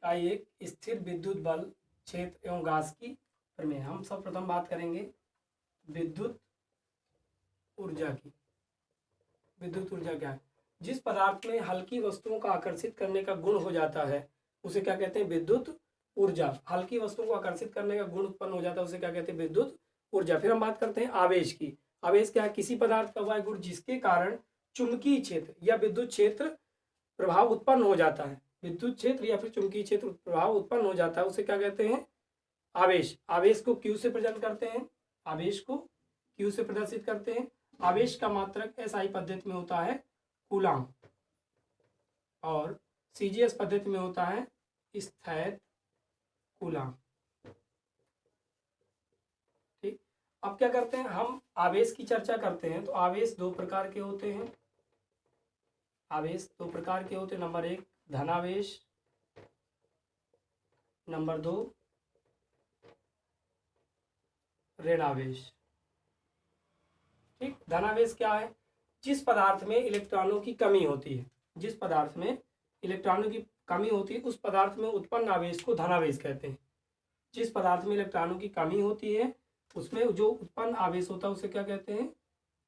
का एक स्थिर विद्युत बल क्षेत्र एवं घास की प्रमेय। हम सब प्रथम बात करेंगे विद्युत ऊर्जा की। विद्युत ऊर्जा क्या है? जिस पदार्थ में हल्की वस्तुओं का आकर्षित करने का गुण हो जाता है उसे क्या कहते हैं? विद्युत ऊर्जा। हल्की वस्तुओं को आकर्षित करने का गुण उत्पन्न हो जाता है उसे क्या कहते हैं? विद्युत ऊर्जा। फिर हम बात करते हैं आवेश की। आवेश क्या है? किसी पदार्थ का वह गुण जिसके कारण चुंबकीय क्षेत्र या विद्युत क्षेत्र प्रभाव उत्पन्न हो जाता है। विद्युत क्षेत्र या फिर चुंबकीय क्षेत्र प्रभाव उत्पन्न हो जाता है उसे क्या कहते हैं? आवेश। आवेश को क्यू से प्रेजेंट करते हैं। आवेश को क्यू से प्रदर्शित करते हैं। आवेश का मात्रक एसआई पद्धति में होता है कूलाम और सीजीएस पद्धति में होता है स्थैत कूलाम। ठीक, अब क्या करते हैं हम? आवेश की चर्चा करते हैं तो आवेश दो प्रकार के होते हैं। आवेश दो प्रकार के होते हैं। नंबर एक धनावेश, नंबर दो ऋणावेश। ठीक, धनावेश क्या है? जिस पदार्थ में इलेक्ट्रॉनों की कमी होती है, जिस पदार्थ में इलेक्ट्रॉनों की कमी होती है उस पदार्थ में उत्पन्न आवेश को धनावेश कहते हैं। जिस पदार्थ में इलेक्ट्रॉनों की कमी होती है उसमें जो उत्पन्न आवेश होता है उसे क्या कहते हैं?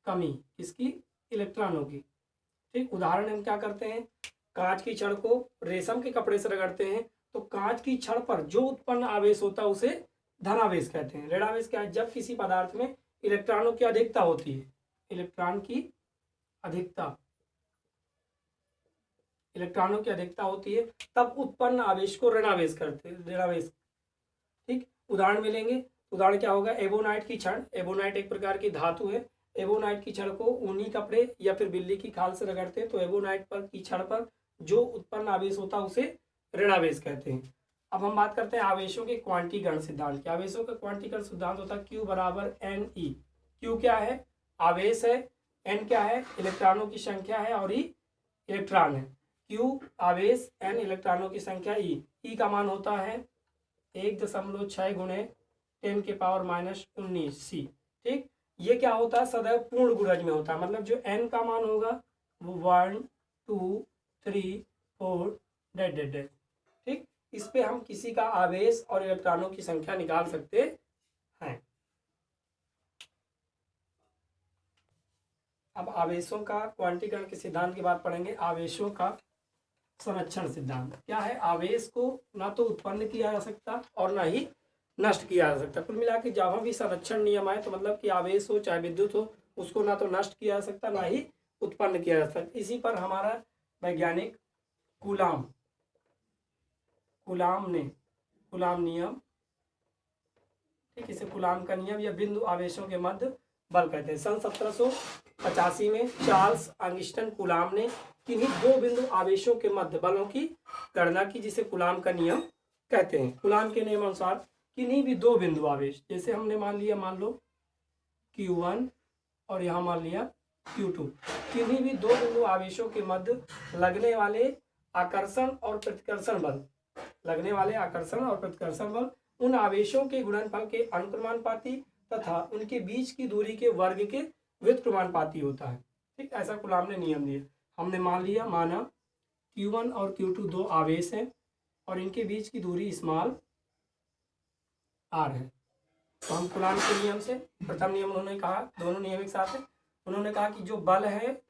कमी। किसकी? इलेक्ट्रॉनों की। ठीक, उदाहरण हम क्या करते हैं? कांच की छड़ को रेशम के कपड़े से रगड़ते हैं तो कांच की छड़ पर जो उत्पन्न आवेश होता है उसे धनावेश कहते हैं। ऋणावेश क्या है? जब किसी पदार्थ में इलेक्ट्रॉनों की अधिकता होती है, इलेक्ट्रॉनों की अधिकता होती है तब उत्पन्न आवेश को ऋणावेश कहते हैं। ऋणावेश। ठीक, उदाहरण मिलेंगे। उदाहरण क्या होगा? एबोनाइट की छड़। एबोनाइट एक प्रकार की धातु है। एबोनाइट की छड़ को ऊनी कपड़े या फिर बिल्ली की खाल से रगड़ते हैं तो एबोनाइट पर की छड़ पर जो उत्पन्न आवेश होता है उसे ऋणावेश कहते हैं। अब हम बात करते हैं आवेशों के क्वांटीकरण सिद्धांत के। आवेशों का क्वांटीकरण सिद्धांत होता है Q बराबर NE। Q क्या है? आवेश है। N क्या है? इलेक्ट्रॉनों की संख्या है और E इलेक्ट्रॉन है। Q आवेश, N इलेक्ट्रॉनों की संख्या, E का मान होता है 1.6 गुणे 10⁻⁻19 C। ठीक, ये क्या होता है? सदैव पूर्ण गुणज में होता है। मतलब जो N का मान होगा वो 1 2 3 4 डेड। ठीक, इस पे हम किसी का आवेश और इलेक्ट्रॉनों की संख्या निकाल सकते हैं। अब आवेशों का क्वांटीकरण के सिद्धांत की बात पढ़ेंगे। आवेशों का संरक्षण सिद्धांत क्या है? आवेश को ना तो उत्पन्न किया जा सकता और ना ही नष्ट किया जा सकता। कुल मिला के जहां भी संरक्षण नियम आए तो मतलब कि आवेश हो चाहे विद्युत हो उसको ना तो नष्ट किया जा सकता ना ही उत्पन्न किया जा सकता। इसी पर हमारा वैज्ञानिक कूलाम नियम, ठीक, इसे कूलाम का नियम या बिंदु आवेशों के मध्य बल कहते हैं। सन 1785 में चार्ल्स आंगस्टन कूलाम ने किन्हीं दो बिंदु आवेशों के मध्य बलों की गणना की जिसे कूलाम का नियम कहते हैं। कूलाम के नियम अनुसार किन्हीं भी दो बिंदु आवेश, जैसे हमने मान लो Q1 और यहाँ मान लिया Q2, किन्हीं भी दो बिंदु आवेशों के मध्य लगने वाले आकर्षण और प्रतिकर्षण बल उन आवेशों के गुणनफल के अनुक्रमानुपाती तथा उनके बीच की दूरी के वर्ग के व्युत्क्रमानुपाती होता है। ठीक, ऐसा कूलाम ने नियम दिया। हमने माना Q1 और Q2 दो आवेश हैं और इनके बीच की दूरी स्मॉल r है। तो हम कूलाम के नियम से प्रथम नियम उन्होंने कहा, दोनों नियम एक साथ है। उन्होंने कहा कि जो बल है